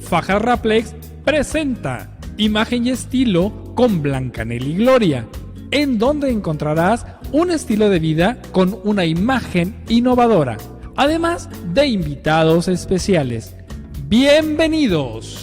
Fajas Raplex presenta Imagen y Estilo con Blancanelli Gloria, en donde encontrarás un estilo de vida con una imagen innovadora, además de invitados especiales. ¡Bienvenidos!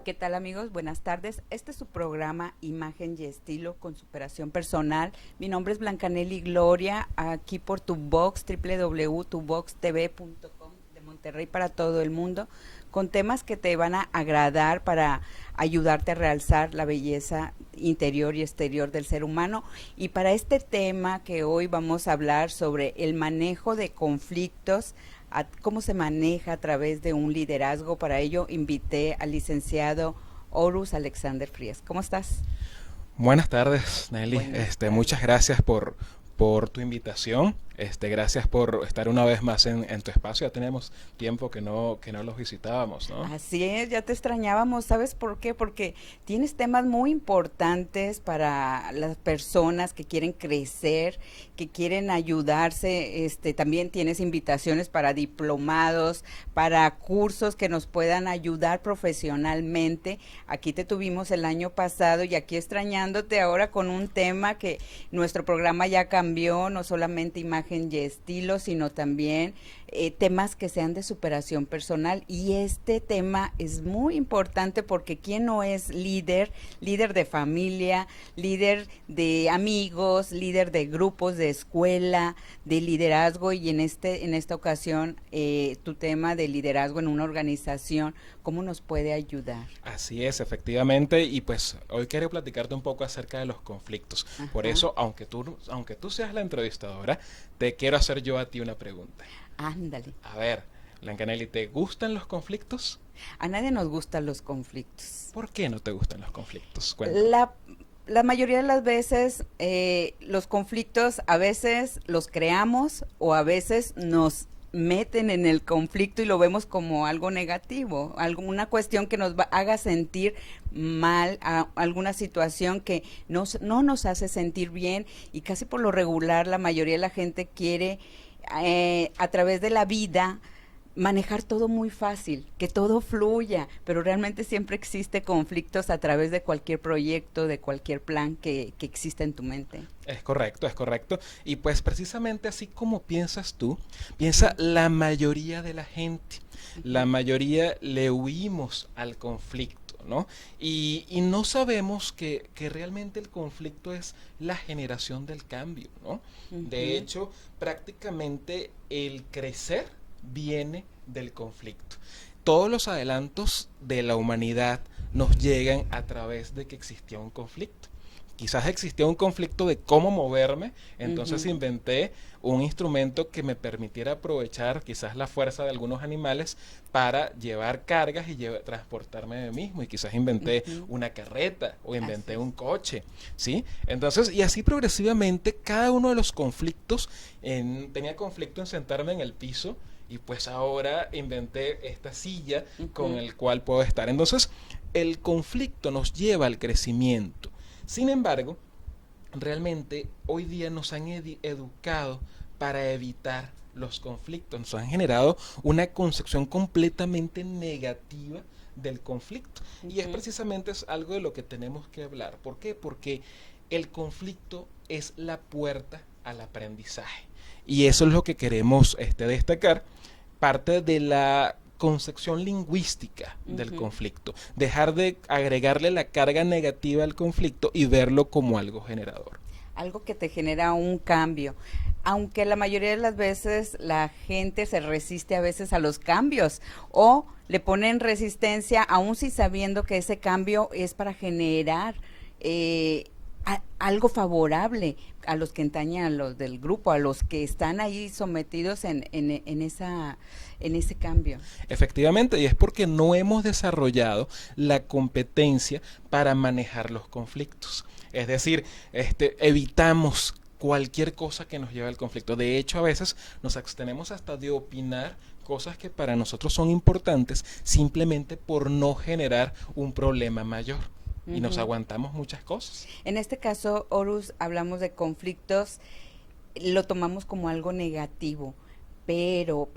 ¿Qué tal, amigos? Buenas tardes. Este es su programa Imagen y Estilo con superación personal. Mi nombre es Blancanelli Gloria, aquí por Tubox, www.tuboxtv.com de Monterrey para todo el mundo, con temas que te van a agradar para ayudarte a realzar la belleza interior y exterior del ser humano. Y para este tema que hoy vamos a hablar sobre el manejo de conflictos, cómo se maneja a través de un liderazgo. Para ello invité al licenciado Horus Alexander Frías. ¿Cómo estás? Buenas tardes, Nelly. Buenas tardes. Muchas gracias por tu invitación. Gracias por estar una vez más en tu espacio. Ya tenemos tiempo que no los visitábamos, ¿no? Así es, ya te extrañábamos. ¿Sabes por qué? Porque tienes temas muy importantes para las personas que quieren crecer, que quieren ayudarse. También tienes invitaciones para diplomados, para cursos que nos puedan ayudar profesionalmente. Aquí te tuvimos el año pasado y aquí extrañándote ahora con un tema que nuestro programa ya cambió, no solamente imagen y estilo, sino también temas que sean de superación personal. Y este tema es muy importante porque ¿quién no es líder de familia, líder de amigos, líder de grupos de escuela, de liderazgo? Y en esta ocasión tu tema de liderazgo en una organización, ¿cómo nos puede ayudar? Así es, efectivamente, y pues hoy quiero platicarte un poco acerca de los conflictos. Ajá. Por eso, aunque tú seas la entrevistadora, te quiero hacer yo a ti una pregunta. Ándale. A ver, Blancanelli, ¿te gustan los conflictos? A nadie nos gustan los conflictos. ¿Por qué no te gustan los conflictos? Cuéntame. La mayoría de las veces los conflictos a veces los creamos o a veces nos meten en el conflicto y lo vemos como algo negativo, alguna cuestión que haga sentir mal, alguna situación que no nos hace sentir bien. Y casi por lo regular la mayoría de la gente quiere a través de la vida manejar todo muy fácil, que todo fluya, pero realmente siempre existe conflictos a través de cualquier proyecto, de cualquier plan que exista en tu mente. Es correcto. Y pues precisamente así como piensas tú, piensa la mayoría de la gente. La mayoría le huimos al conflicto, ¿no? Y no sabemos que realmente el conflicto es la generación del cambio, ¿no? De hecho, prácticamente el crecer viene del conflicto. Todos los adelantos de la humanidad nos llegan a través de que existía un conflicto. Quizás existía un conflicto de cómo moverme, entonces inventé un instrumento que me permitiera aprovechar quizás la fuerza de algunos animales para llevar cargas y transportarme de mí mismo, y quizás inventé una carreta o inventé un coche, ¿sí? Entonces, y así progresivamente cada uno de los conflictos, tenía conflicto en sentarme en el piso, y pues ahora inventé esta silla con el cual puedo estar. Entonces, el conflicto nos lleva al crecimiento. Sin embargo, realmente hoy día nos han educado para evitar los conflictos. Nos han generado una concepción completamente negativa del conflicto. Y es precisamente algo de lo que tenemos que hablar. ¿Por qué? Porque el conflicto es la puerta al aprendizaje. Y eso es lo que queremos destacar. Parte de la concepción lingüística del conflicto, dejar de agregarle la carga negativa al conflicto y verlo como algo generador. Algo que te genera un cambio. Aunque la mayoría de las veces la gente se resiste a veces a los cambios o le ponen resistencia aún si sabiendo que ese cambio es para generar algo favorable a los que entrañan, a los del grupo, a los que están ahí sometidos en ese cambio. Efectivamente, y es porque no hemos desarrollado la competencia para manejar los conflictos. Es decir, evitamos cualquier cosa que nos lleve al conflicto. De hecho, a veces nos abstenemos hasta de opinar cosas que para nosotros son importantes simplemente por no generar un problema mayor. Y nos aguantamos muchas cosas. En este caso, Horus, hablamos de conflictos, lo tomamos como algo negativo, pero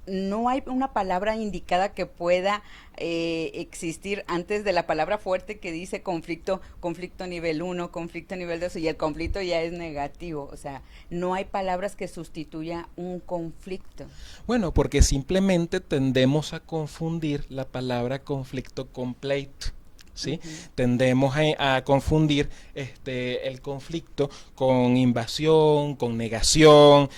no hay una palabra indicada que pueda existir antes de la palabra fuerte que dice conflicto nivel 1, conflicto nivel 2, y el conflicto ya es negativo. O sea, no hay palabras que sustituya un conflicto. Bueno, porque simplemente tendemos a confundir la palabra conflicto con pleito. ¿Sí? Tendemos a confundir el conflicto con invasión, con negación,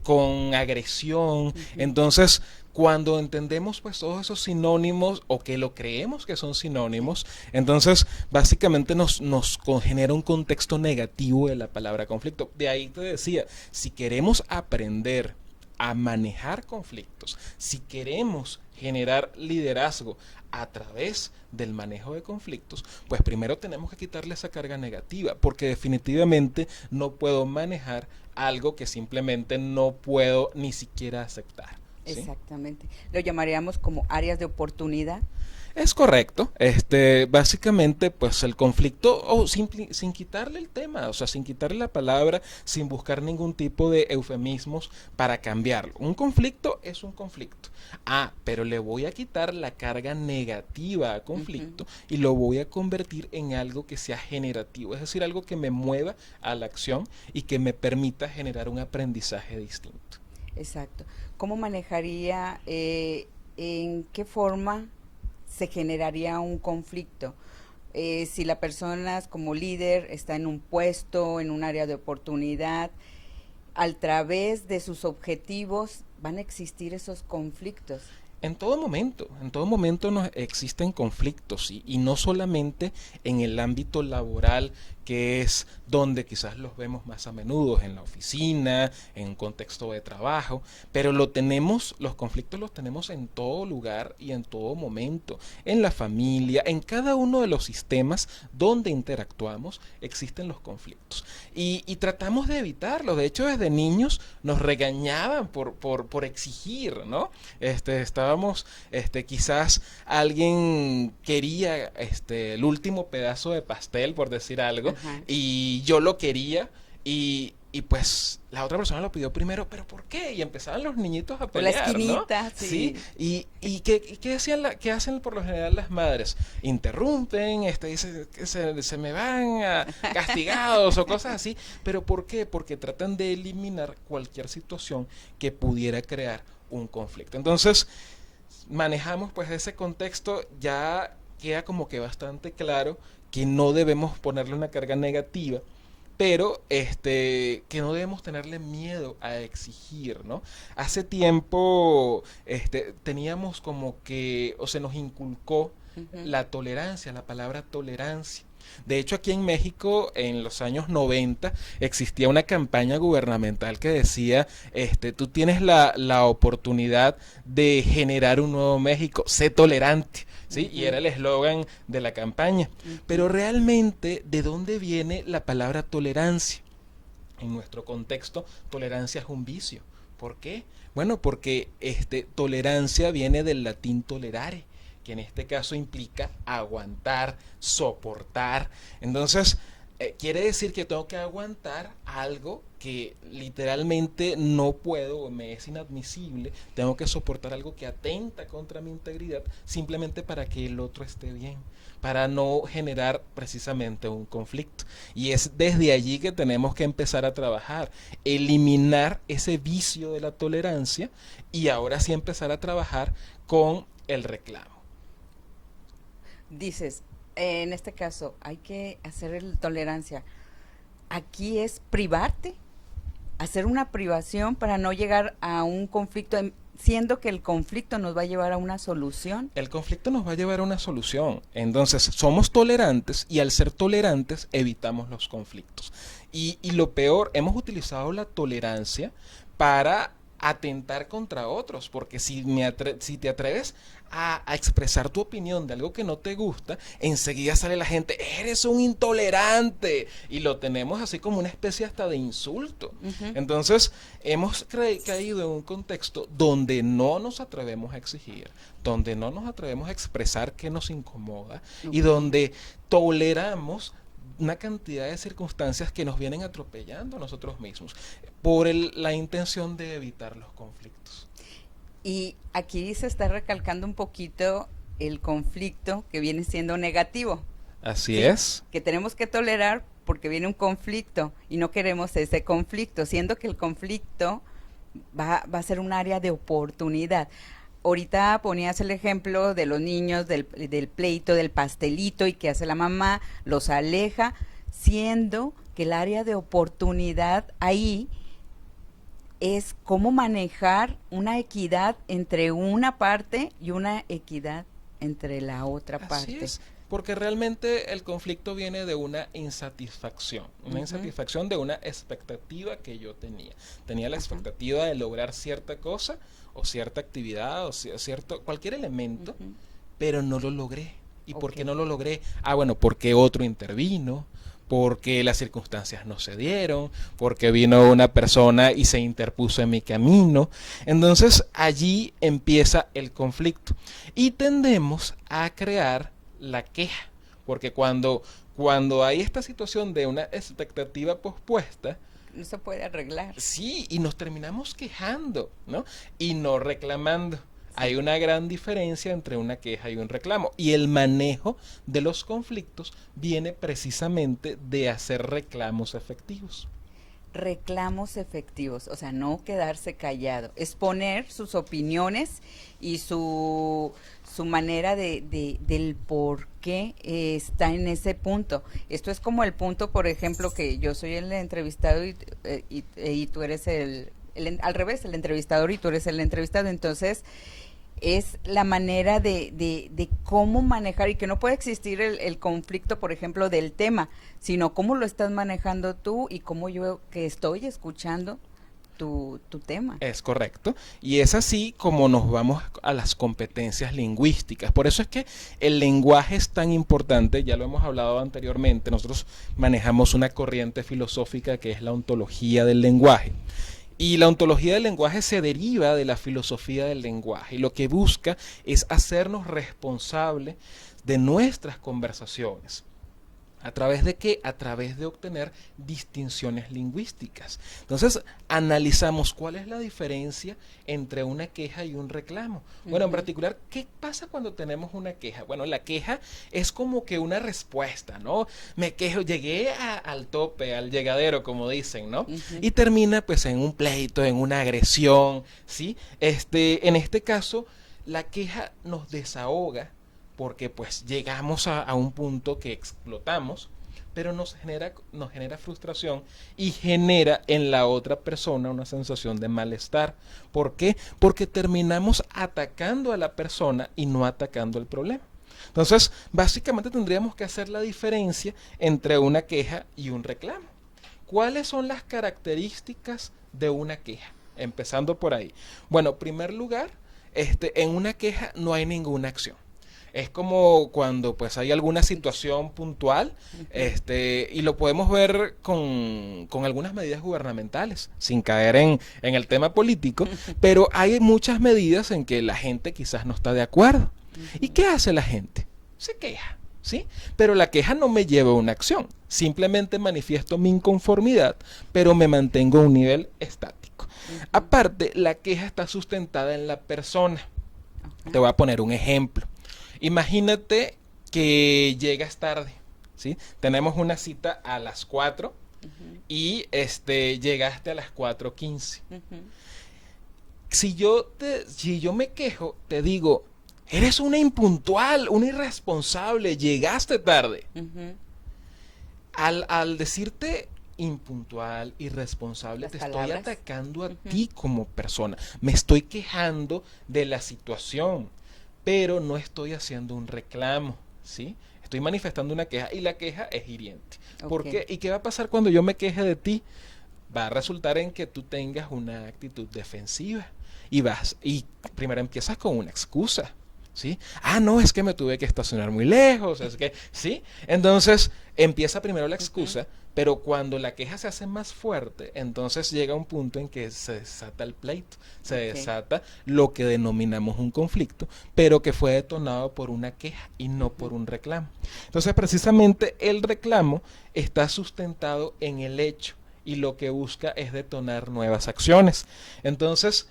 con agresión. Entonces, cuando entendemos pues todos esos sinónimos o que lo creemos que son sinónimos, entonces básicamente nos genera un contexto negativo de la palabra conflicto. De ahí te decía, si queremos aprender a manejar conflictos, si queremos generar liderazgo a través del manejo de conflictos, pues primero tenemos que quitarle esa carga negativa, porque definitivamente no puedo manejar algo que simplemente no puedo ni siquiera aceptar. ¿Sí? Exactamente. Lo llamaríamos como áreas de oportunidad. Es correcto. Básicamente, pues el conflicto, sin quitarle el tema, o sea, sin quitarle la palabra, sin buscar ningún tipo de eufemismos para cambiarlo. Un conflicto es un conflicto. Pero le voy a quitar la carga negativa a conflicto y lo voy a convertir en algo que sea generativo, es decir, algo que me mueva a la acción y que me permita generar un aprendizaje distinto. Exacto. ¿Cómo manejaría, en qué forma se generaría un conflicto? Si la persona como líder está en un puesto, en un área de oportunidad, a través de sus objetivos van a existir esos conflictos. En todo momento nos existen conflictos y no solamente en el ámbito laboral, que es donde quizás los vemos más a menudo, en la oficina, en un contexto de trabajo, pero los conflictos los tenemos en todo lugar y en todo momento, en la familia, en cada uno de los sistemas donde interactuamos existen los conflictos y tratamos de evitarlos. De hecho, desde niños nos regañaban por exigir, ¿no? Estábamos, quizás alguien quería el último pedazo de pastel, por decir algo, y yo lo quería y pues la otra persona lo pidió primero, pero ¿por qué? Y empezaban los niñitos a pelear, la esquinita, ¿no? sí. ¿Y qué hacen por lo general las madres? Interrumpen, dicen que se me van castigados o cosas así, pero ¿por qué? Porque tratan de eliminar cualquier situación que pudiera crear un conflicto. Entonces, manejamos pues ese contexto, ya queda como que bastante claro que no debemos ponerle una carga negativa, pero que no debemos tenerle miedo a exigir, ¿no? Hace tiempo teníamos como que, o se nos inculcó la tolerancia, la palabra tolerancia. De hecho, aquí en México, en los años 90, existía una campaña gubernamental que decía, tú tienes la oportunidad de generar un nuevo México, sé tolerante, ¿sí? Y era el eslogan de la campaña. Pero realmente, ¿de dónde viene la palabra tolerancia? En nuestro contexto, tolerancia es un vicio. ¿Por qué? Bueno, porque tolerancia viene del latín tolerare, que en este caso implica aguantar, soportar. Entonces, quiere decir que tengo que aguantar algo que literalmente no puedo, me es inadmisible, tengo que soportar algo que atenta contra mi integridad simplemente para que el otro esté bien, para no generar precisamente un conflicto. Y es desde allí que tenemos que empezar a trabajar, eliminar ese vicio de la tolerancia y ahora sí empezar a trabajar con el reclamo. Dices, en este caso, hay que hacer tolerancia. Aquí es privarte, hacer una privación para no llegar a un conflicto, siendo que el conflicto nos va a llevar a una solución. El conflicto nos va a llevar a una solución. Entonces, somos tolerantes y al ser tolerantes evitamos los conflictos. Y lo peor, hemos utilizado la tolerancia para atentar contra otros, porque si te atreves a expresar tu opinión de algo que no te gusta, enseguida sale la gente, eres un intolerante, y lo tenemos así como una especie hasta de insulto. Entonces, hemos caído en un contexto donde no nos atrevemos a exigir, donde no nos atrevemos a expresar qué nos incomoda, y donde toleramos una cantidad de circunstancias que nos vienen atropellando a nosotros mismos por la intención de evitar los conflictos. Y aquí se está recalcando un poquito el conflicto que viene siendo negativo. Así ¿sí? es. Que tenemos que tolerar porque viene un conflicto y no queremos ese conflicto, siendo que el conflicto va a ser un área de oportunidad. Ahorita ponías el ejemplo de los niños, del pleito, del pastelito y que hace la mamá, los aleja, siendo que el área de oportunidad ahí es cómo manejar una equidad entre una parte y una equidad entre la otra parte. Así es, porque realmente el conflicto viene de una insatisfacción, insatisfacción de una expectativa que yo tenía. Tenía la expectativa de lograr cierta cosa o cierta actividad o cualquier elemento, pero no lo logré. ¿Y por qué no lo logré? Bueno, porque otro intervino, porque las circunstancias no se dieron, porque vino una persona y se interpuso en mi camino. Entonces allí empieza el conflicto y tendemos a crear la queja, porque cuando hay esta situación de una expectativa pospuesta, no se puede arreglar. Sí, y nos terminamos quejando, ¿no? Y no reclamando. Hay una gran diferencia entre una queja y un reclamo. Y el manejo de los conflictos viene precisamente de hacer reclamos efectivos. Reclamos efectivos, o sea, no quedarse callado, exponer sus opiniones y su manera del por qué está en ese punto. Esto es como el punto, por ejemplo, que yo soy el entrevistado y tú eres al revés, el entrevistador y tú eres el entrevistado. Entonces, es la manera de cómo manejar y que no puede existir el conflicto, por ejemplo, del tema, sino cómo lo estás manejando tú y cómo yo que estoy escuchando tu tema. Es correcto. Y es así como nos vamos a las competencias lingüísticas. Por eso es que el lenguaje es tan importante, ya lo hemos hablado anteriormente. Nosotros manejamos una corriente filosófica que es la ontología del lenguaje. Y la ontología del lenguaje se deriva de la filosofía del lenguaje y lo que busca es hacernos responsables de nuestras conversaciones. ¿A través de qué? A través de obtener distinciones lingüísticas. Entonces, analizamos cuál es la diferencia entre una queja y un reclamo. Bueno, en particular, ¿qué pasa cuando tenemos una queja? Bueno, la queja es como que una respuesta, ¿no? Me quejo, llegué al tope, al llegadero, como dicen, ¿no? Y termina pues en un pleito, en una agresión, ¿sí? En este caso, la queja nos desahoga, porque pues llegamos a un punto que explotamos, pero nos genera frustración y genera en la otra persona una sensación de malestar. ¿Por qué? Porque terminamos atacando a la persona y no atacando el problema. Entonces, básicamente tendríamos que hacer la diferencia entre una queja y un reclamo. ¿Cuáles son las características de una queja? Empezando por ahí. Bueno, en primer lugar, en una queja no hay ninguna acción. Es como cuando pues hay alguna situación puntual, y lo podemos ver con algunas medidas gubernamentales, sin caer en el tema político, pero hay muchas medidas en que la gente quizás no está de acuerdo. ¿Y qué hace la gente? Se queja, ¿sí? Pero la queja no me lleva a una acción, simplemente manifiesto mi inconformidad, pero me mantengo a un nivel estático. Aparte, la queja está sustentada en la persona. Te voy a poner un ejemplo. Imagínate que llegas tarde, ¿sí? Tenemos una cita a las 4 y llegaste a las 4:15. Si yo me quejo, te digo, eres una impuntual, una irresponsable, llegaste tarde. Ujú. Al decirte impuntual, irresponsable, Las te palabras. estoy atacando a Ujú. ti como persona. Me estoy quejando de la situación, pero no estoy haciendo un reclamo, ¿sí? Estoy manifestando una queja y la queja es hiriente. ¿Por Ok. qué? ¿Y qué va a pasar cuando yo me queje de ti? Va a resultar en que tú tengas una actitud defensiva y primero empiezas con una excusa, ¿sí? Ah, no, es que me tuve que estacionar muy lejos, es que, ¿sí? Entonces empieza primero la Ujú. excusa, pero cuando la queja se hace más fuerte, entonces llega un punto en que se desata el pleito, se Ok. desata lo que denominamos un conflicto, pero que fue detonado por una queja y no por Ujú. un reclamo. Entonces, precisamente el reclamo está sustentado en el hecho y lo que busca es detonar nuevas acciones. Entonces,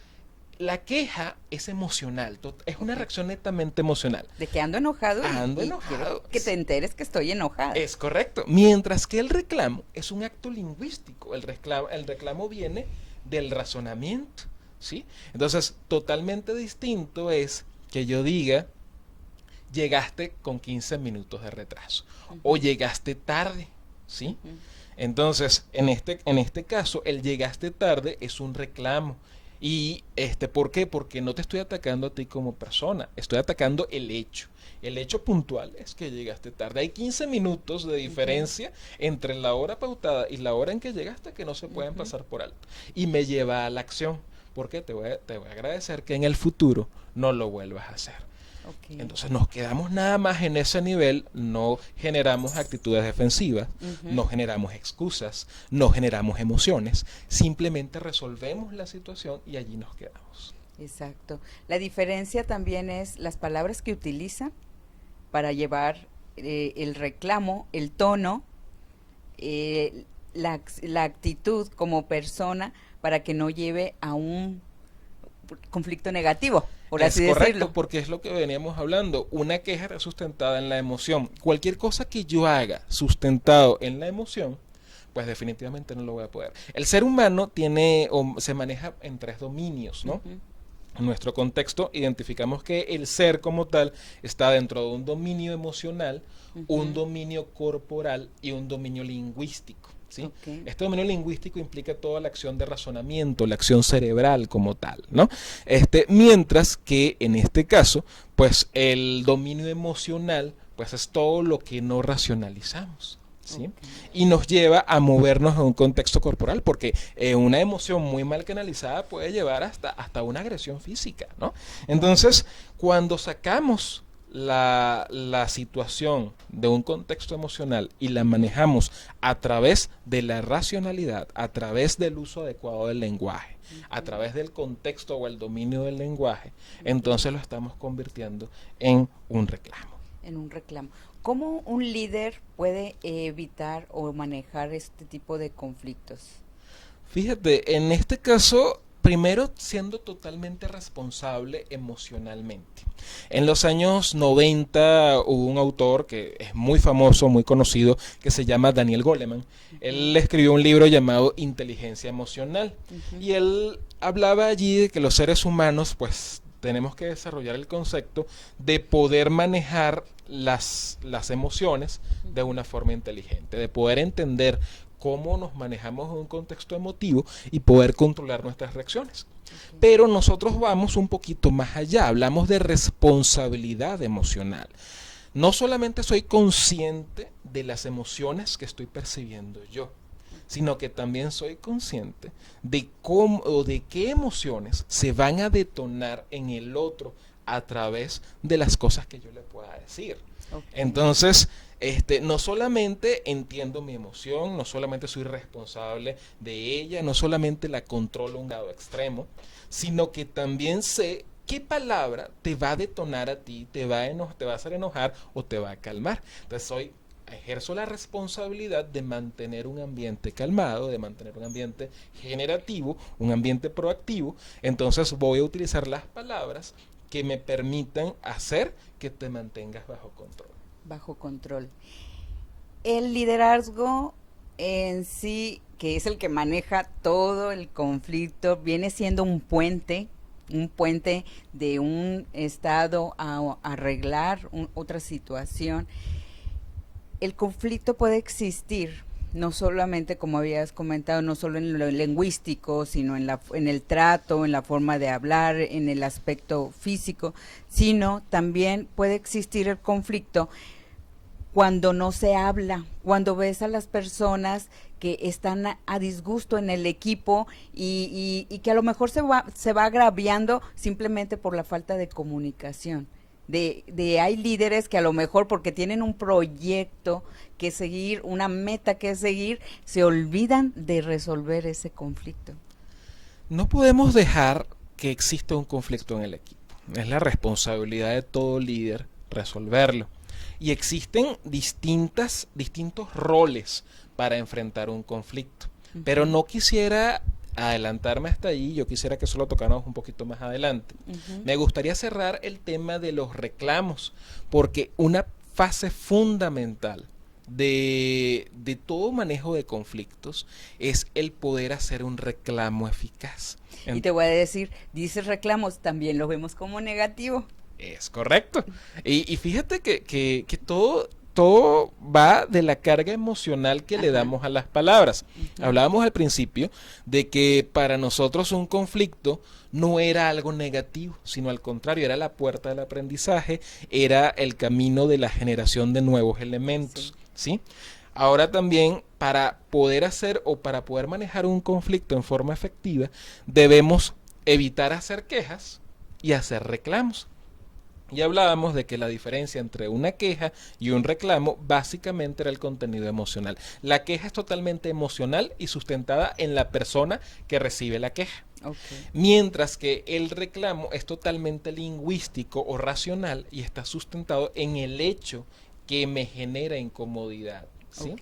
la queja es emocional, es una Ok. reacción netamente emocional. De que ando enojado Ando y quiero enojado. que te enteres que estoy enojada. Es correcto. Mientras que el reclamo es un acto lingüístico. El reclamo viene del razonamiento, ¿sí? Entonces, totalmente distinto es que yo diga, llegaste con 15 minutos de retraso o Ujú. llegaste tarde, ¿sí? Ujú. Entonces, en este caso, el llegaste tarde es un reclamo. Y ¿por qué? Porque no te estoy atacando a ti como persona, estoy atacando el hecho. El hecho puntual es que llegaste tarde. Hay 15 minutos de Ujú. diferencia entre la hora pautada y la hora en que llegaste que no se pueden Ujú. pasar por alto. Y me lleva a la acción. Porque te voy a agradecer que en el futuro no lo vuelvas a hacer. Ok. Entonces nos quedamos nada más en ese nivel, no generamos actitudes defensivas, Ujú. no generamos excusas, no generamos emociones, simplemente resolvemos la situación y allí nos quedamos. Exacto. La diferencia también es las palabras que utiliza para llevar el reclamo, el tono, la actitud como persona para que no lleve a un conflicto negativo, por Es así correcto, decirlo. porque es lo que veníamos hablando. Una queja está sustentada en la emoción. Cualquier cosa que yo haga sustentado en la emoción, pues definitivamente no lo voy a poder. El ser humano tiene o se maneja en tres dominios, ¿no? Ujú. En nuestro contexto identificamos que el ser como tal está dentro de un dominio emocional, un Ujú. dominio corporal y un dominio lingüístico. ¿Sí? Ok. Este dominio lingüístico implica toda la acción de razonamiento, la acción cerebral como tal, ¿no? Mientras que en este caso, pues el dominio emocional, pues es todo lo que no racionalizamos. ¿Sí? Ok. Y nos lleva a movernos en un contexto corporal, porque una emoción muy mal canalizada puede llevar hasta una agresión física, ¿no? Claro. Entonces, cuando sacamos la situación de un contexto emocional y la Ujú. manejamos a través de la racionalidad, a través del uso adecuado del lenguaje, a Ujú. través del contexto o el dominio del lenguaje, Ok. entonces lo estamos convirtiendo en un reclamo. En un reclamo. ¿Cómo un líder puede evitar o manejar este tipo de conflictos? Fíjate, en este caso, primero siendo totalmente responsable emocionalmente. En los años 90 hubo un autor que es muy famoso, muy conocido, que se llama Daniel Goleman. Ujú. Él escribió un libro llamado Inteligencia Emocional Ujú. y él hablaba allí de que los seres humanos, pues, tenemos que desarrollar el concepto de poder manejar las emociones de Ujú. una forma inteligente, de poder entender cómo nos manejamos en un contexto emotivo y poder controlar nuestras reacciones. Ok. Pero nosotros vamos un poquito más allá, hablamos de responsabilidad emocional. No solamente soy consciente de las emociones que estoy percibiendo yo, sino que también soy consciente de cómo o de qué emociones se van a detonar en el otro a través de las cosas que yo le pueda decir. Ok. Entonces, no solamente entiendo mi emoción, no solamente soy responsable de ella, no solamente la controlo a un grado extremo, sino que también sé qué palabra te va a detonar a ti, te va a hacer enojar o te va a calmar. Entonces ejerzo la responsabilidad de mantener un ambiente calmado, de mantener un ambiente generativo, un ambiente proactivo. Entonces voy a utilizar las palabras que me permitan hacer que te mantengas bajo control. Bajo control. El liderazgo en sí, que es el que maneja todo el conflicto, viene siendo un puente un puente de un estado a arreglar otra situación. El conflicto puede existir, no solamente, como habías comentado, no solo en lo lingüístico, sino en el trato, en la forma de hablar, en el aspecto físico, sino también puede existir el conflicto cuando no se habla, cuando ves a las personas que están a disgusto en el equipo y que a lo mejor se va agraviando simplemente por la falta de comunicación. Hay líderes que a lo mejor porque tienen un proyecto que seguir, una meta que seguir, se olvidan de resolver ese conflicto. No podemos dejar que exista un conflicto en el equipo. Es la responsabilidad de todo líder resolverlo. Y existen distintos roles para enfrentar un conflicto. Pero no quisiera adelantarme hasta allí, yo quisiera que eso lo tocáramos un poquito más adelante. Me gustaría cerrar el tema de los reclamos, porque una fase fundamental de todo manejo de conflictos es el poder hacer un reclamo eficaz. Y te voy a decir, dices reclamos, también lo vemos como negativo. Es correcto. Y fíjate que todo va de la carga emocional que le damos a las palabras. Hablábamos al principio de que para nosotros un conflicto no era algo negativo, sino al contrario, era la puerta del aprendizaje, era el camino de la generación de nuevos elementos, ¿sí? Ahora también, para poder hacer o para poder manejar un conflicto en forma efectiva, debemos evitar hacer quejas y hacer reclamos. Y hablábamos de que la diferencia entre una queja y un reclamo básicamente era el contenido emocional. La queja es totalmente emocional y sustentada en la persona que recibe la queja. Mientras que el reclamo es totalmente lingüístico o racional y está sustentado en el hecho que me genera incomodidad, ¿sí?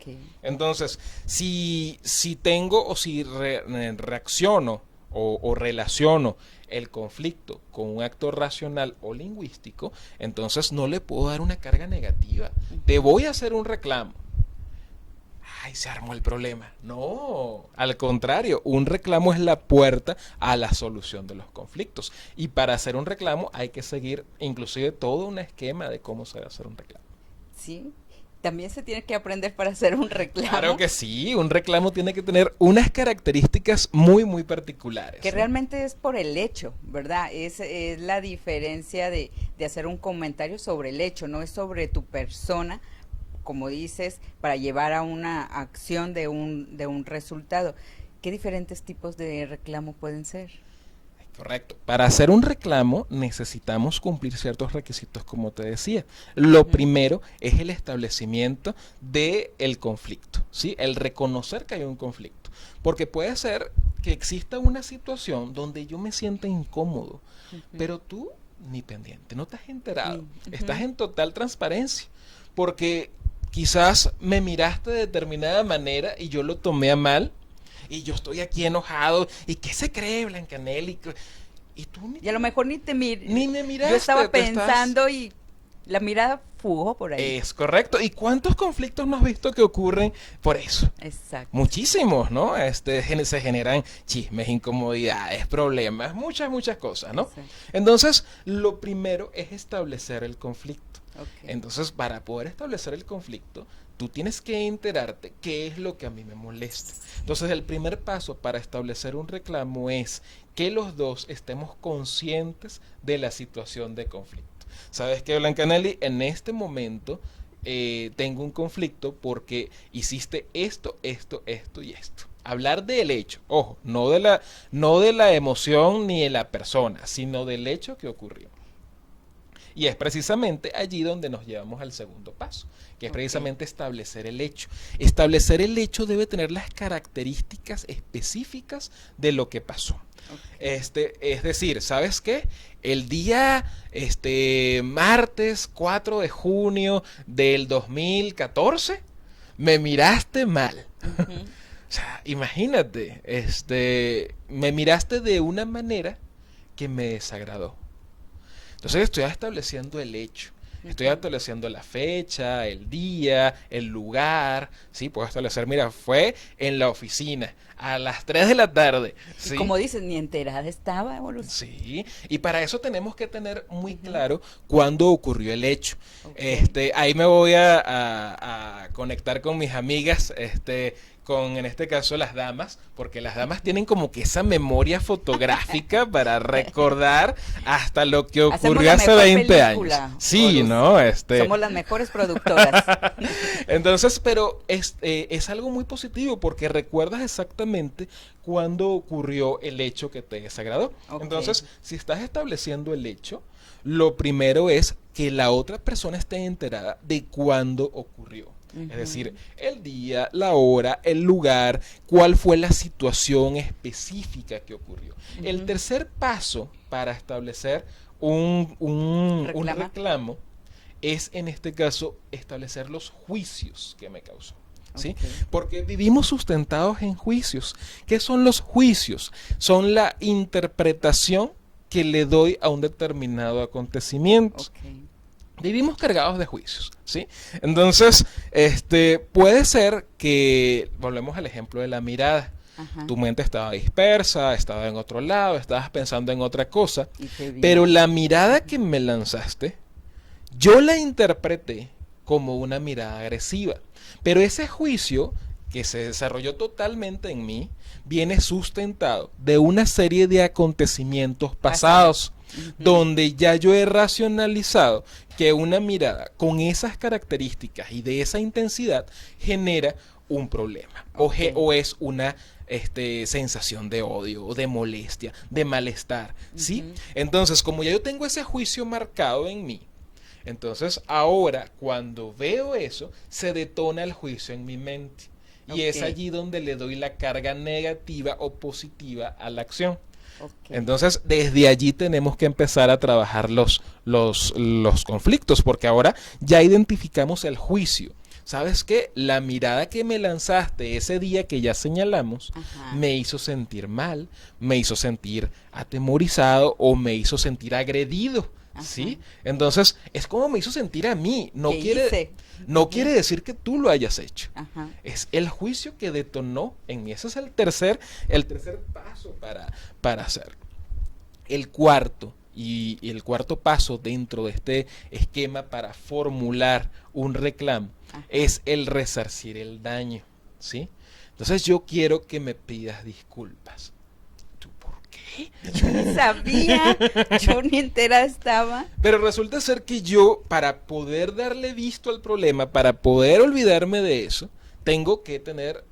Entonces, si tengo o si reacciono o relaciono el conflicto con un acto racional o lingüístico, entonces no le puedo dar una carga negativa. Te voy a hacer un reclamo. Ay, se armó el problema. No, al contrario, un reclamo es la puerta a la solución de los conflictos. Y para hacer un reclamo hay que seguir inclusive todo un esquema de cómo se debe hacer un reclamo. Sí. También se tiene que aprender para hacer un reclamo. Claro que sí, un reclamo tiene que tener unas características muy, muy particulares. Que realmente es por el hecho, ¿verdad? Es la diferencia de hacer un comentario sobre el hecho, no es sobre tu persona, como dices, para llevar a una acción de un resultado. ¿Qué diferentes tipos de reclamo pueden ser? Correcto. Para hacer un reclamo necesitamos cumplir ciertos requisitos, como te decía. Lo primero es el establecimiento del conflicto, ¿sí? El reconocer que hay un conflicto. Porque puede ser que exista una situación donde yo me sienta incómodo, pero tú ni pendiente, no te has enterado. Estás en total transparencia. Porque quizás me miraste de determinada manera y yo lo tomé a mal. Y yo estoy aquí enojado. ¿Y qué se cree, Blancanelli? Y tú a lo mejor ni me miraste. Yo estaba pensando y la mirada fugó por ahí. Es correcto. ¿Y cuántos conflictos no has visto que ocurren por eso? Exacto. Muchísimos, ¿no? Se generan chismes, incomodidades, problemas, muchas cosas, ¿no? Exacto. Entonces, lo primero es establecer el conflicto. Entonces, para poder establecer el conflicto, tú tienes que enterarte qué es lo que a mí me molesta. Entonces, el primer paso para establecer un reclamo es que los dos estemos conscientes de la situación de conflicto. ¿Sabes qué, Blancanelli? En este momento tengo un conflicto porque hiciste esto y esto. Hablar del hecho, ojo, no de la emoción ni de la persona, sino del hecho que ocurrió. Y es precisamente allí donde nos llevamos al segundo paso, que es precisamente establecer el hecho. Establecer el hecho debe tener las características específicas de lo que pasó. Es decir, ¿sabes qué? El día martes 4 de junio del 2014 me miraste mal. O sea, imagínate, me miraste de una manera que me desagradó. Entonces estoy estableciendo el hecho. Estoy estableciendo la fecha, el día, el lugar, ¿sí? Puedo establecer, mira, fue en la oficina a las 3 de la tarde, ¿sí? Y como dices, ni enterada estaba, Evolución. Sí, y para eso tenemos que tener muy claro cuándo ocurrió el hecho. Ahí me voy a conectar con mis amigas, con en este caso las damas, porque las damas tienen como que esa memoria fotográfica para recordar hasta lo que Hacemos ocurrió la hace mejor 20 película, años. Sí, Horus. ¿no? Somos las mejores productoras. Entonces, pero es algo muy positivo porque recuerdas exactamente cuándo ocurrió el hecho que te desagradó. Ok. Entonces, si estás estableciendo el hecho, lo primero es que la otra persona esté enterada de cuándo ocurrió. Es decir, el día, la hora, el lugar, cuál fue la situación específica que ocurrió. El tercer paso para establecer un reclamo es, en este caso, establecer los juicios que me causó. ¿Sí? Porque vivimos sustentados en juicios. ¿Qué son los juicios? Son la interpretación que le doy a un determinado acontecimiento. Vivimos cargados de juicios, ¿sí? Entonces, puede ser que, volvemos al ejemplo de la mirada. Tu mente estaba dispersa, estaba en otro lado, estabas pensando en otra cosa, pero la mirada que me lanzaste, yo la interpreté como una mirada agresiva. Pero ese juicio que se desarrolló totalmente en mí viene sustentado de una serie de acontecimientos pasados, donde ya yo he racionalizado que una mirada con esas características y de esa intensidad genera un problema o es una sensación de odio o de molestia, de malestar, ¿sí? Entonces, como ya yo tengo ese juicio marcado en mí, entonces ahora cuando veo eso, se detona el juicio en mi mente. Y es allí donde le doy la carga negativa o positiva a la acción. Entonces, desde allí tenemos que empezar a trabajar los conflictos, porque ahora ya identificamos el juicio. ¿Sabes qué? La mirada que me lanzaste ese día que ya señalamos me hizo sentir mal, me hizo sentir atemorizado o me hizo sentir agredido. ¿Sí? Entonces, es como me hizo sentir a mí. No quiere decir que tú lo hayas hecho. Es el juicio que detonó en mí. Ese es el tercer paso para hacer. El cuarto paso dentro de este esquema para formular un reclamo es el resarcir el daño, ¿sí? Entonces, yo quiero que me pidas disculpas. Yo ni sabía, yo ni entera estaba. Pero resulta ser que yo, para poder darle visto al problema, para poder olvidarme de eso, tengo que tener,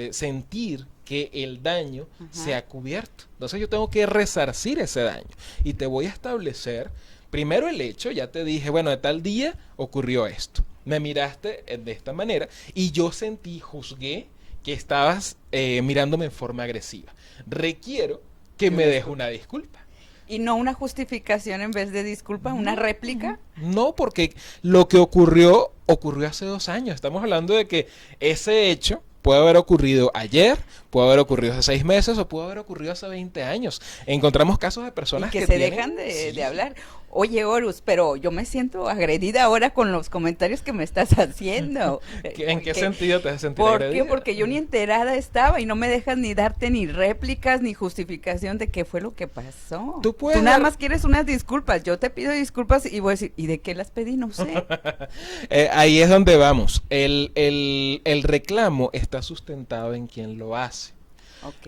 sentir que el daño se ha cubierto. Entonces yo tengo que resarcir ese daño. Y te voy a establecer, primero el hecho, ya te dije, bueno, de tal día ocurrió esto. Me miraste de esta manera y yo juzgué que estabas mirándome en forma agresiva. Requiero que me deje una disculpa. ¿Y no una justificación en vez de disculpa, una réplica? No, porque lo que ocurrió hace 2 años. Estamos hablando de que ese hecho puede haber ocurrido ayer, puede haber ocurrido hace 6 meses o puede haber ocurrido hace 20 años. Encontramos casos de personas que se dejan de hablar. Oye, Horus, pero yo me siento agredida ahora con los comentarios que me estás haciendo. ¿En qué sentido te has sentido agredida? ¿Por qué? Porque yo ni enterada estaba y no me dejas ni darte ni réplicas ni justificación de qué fue lo que pasó. Tú nada más quieres unas disculpas. Yo te pido disculpas y voy a decir, ¿y de qué las pedí? No sé. Ahí es donde vamos. El reclamo está sustentado en quien lo hace.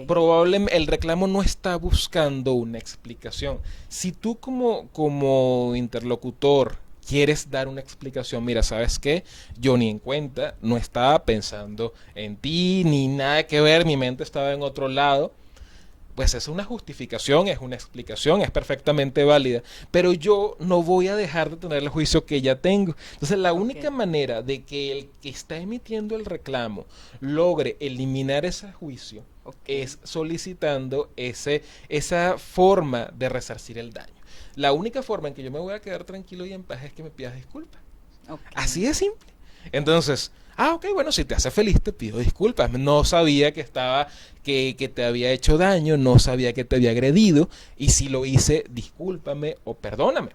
Probablemente el reclamo no está buscando una explicación. Si tú como interlocutor quieres dar una explicación, mira, ¿sabes qué? Yo ni en cuenta, no estaba pensando en ti, ni nada que ver, mi mente estaba en otro lado. Pues es una justificación, es una explicación, es perfectamente válida, pero yo no voy a dejar de tener el juicio que ya tengo. Entonces la única manera de que el que está emitiendo el reclamo logre eliminar ese juicio es solicitando esa forma de resarcir el daño. La única forma en que yo me voy a quedar tranquilo y en paz es que me pidas disculpas. Así de simple. Entonces, Ah, ok, bueno, si te hace feliz te pido disculpas. No sabía que te había hecho daño, no sabía que te había agredido, y si lo hice, discúlpame o perdóname.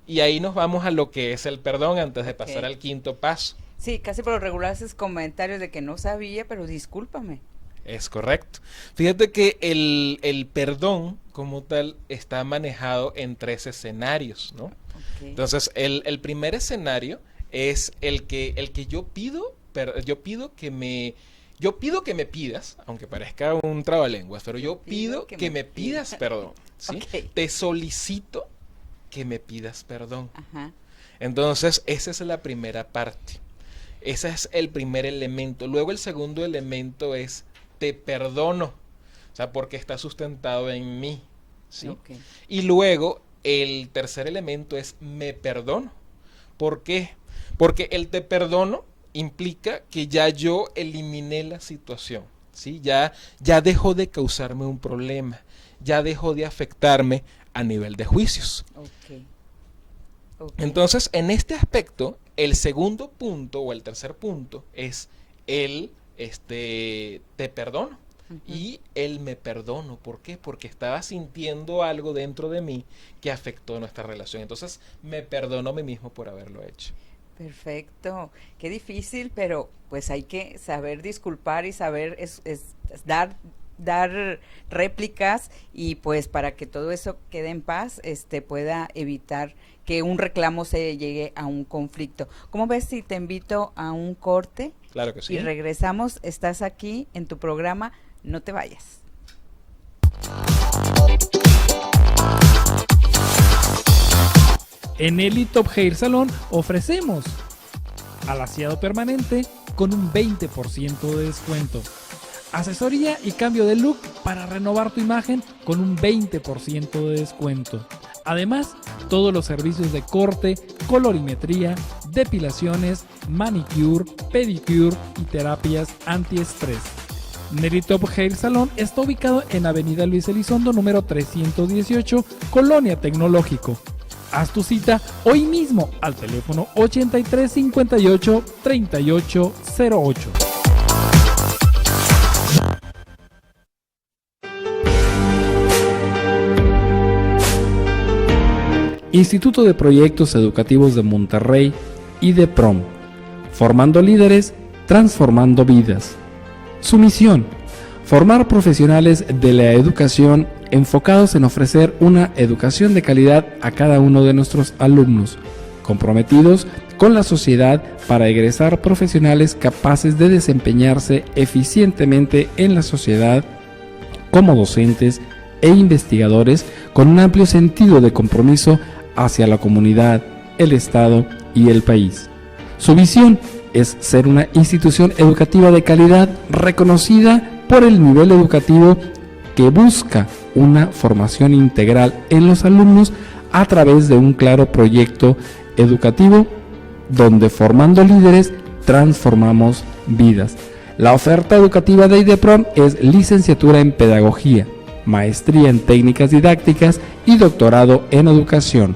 Y ahí nos vamos a lo que es el perdón antes de pasar al quinto paso. Sí, casi por lo regular haces comentarios de que no sabía, pero discúlpame. Es correcto. Fíjate que el perdón como tal está manejado en tres escenarios, ¿no? Okay. Entonces, el primer escenario es el que yo pido, yo pido que me pidas, aunque parezca un trabalenguas, pero yo pido que me pidas perdón, ¿sí? Okay. Te solicito que me pidas perdón. Ajá. Entonces, esa es la primera parte. Ese es el primer elemento. Luego el segundo elemento es te perdono, o sea, porque está sustentado en mí, ¿sí? Okay. Y luego el tercer elemento es me perdono. ¿Por qué? Porque el te perdono implica que ya yo eliminé la situación, ¿sí? Ya dejó de causarme un problema, ya dejó de afectarme a nivel de juicios. Okay. Entonces, en este aspecto, el segundo punto o el tercer punto es el te perdono. Y el me perdono. ¿Por qué? Porque estaba sintiendo algo dentro de mí que afectó nuestra relación. Entonces, me perdono a mí mismo por haberlo hecho. Perfecto. Qué difícil, pero pues hay que saber disculpar y saber dar réplicas, y pues para que todo eso quede en paz, pueda evitar que un reclamo se llegue a un conflicto. ¿Cómo ves si te invito a un corte? Claro que sí. Y regresamos. Estás aquí en tu programa, no te vayas. En Elite Top Hair Salon ofrecemos alaciado permanente con un 20% de descuento. Asesoría y cambio de look para renovar tu imagen con un 20% de descuento. Además, todos los servicios de corte, colorimetría, depilaciones, manicure, pedicure y terapias antiestrés. Nelly Top Hair Salon está ubicado en Avenida Luis Elizondo, número 318, Colonia Tecnológico. Haz tu cita hoy mismo al teléfono 83 58 38 08. Instituto de Proyectos Educativos de Monterrey, IDEPROM, formando líderes, transformando vidas. Su misión: formar profesionales de la educación enfocados en ofrecer una educación de calidad a cada uno de nuestros alumnos, comprometidos con la sociedad para egresar profesionales capaces de desempeñarse eficientemente en la sociedad como docentes e investigadores con un amplio sentido de compromiso hacia la comunidad, el Estado y el país. Su visión es ser una institución educativa de calidad reconocida por el nivel educativo que busca una formación integral en los alumnos a través de un claro proyecto educativo donde formando líderes transformamos vidas. La oferta educativa de IDEPROM es licenciatura en pedagogía, maestría en técnicas didácticas y doctorado en educación.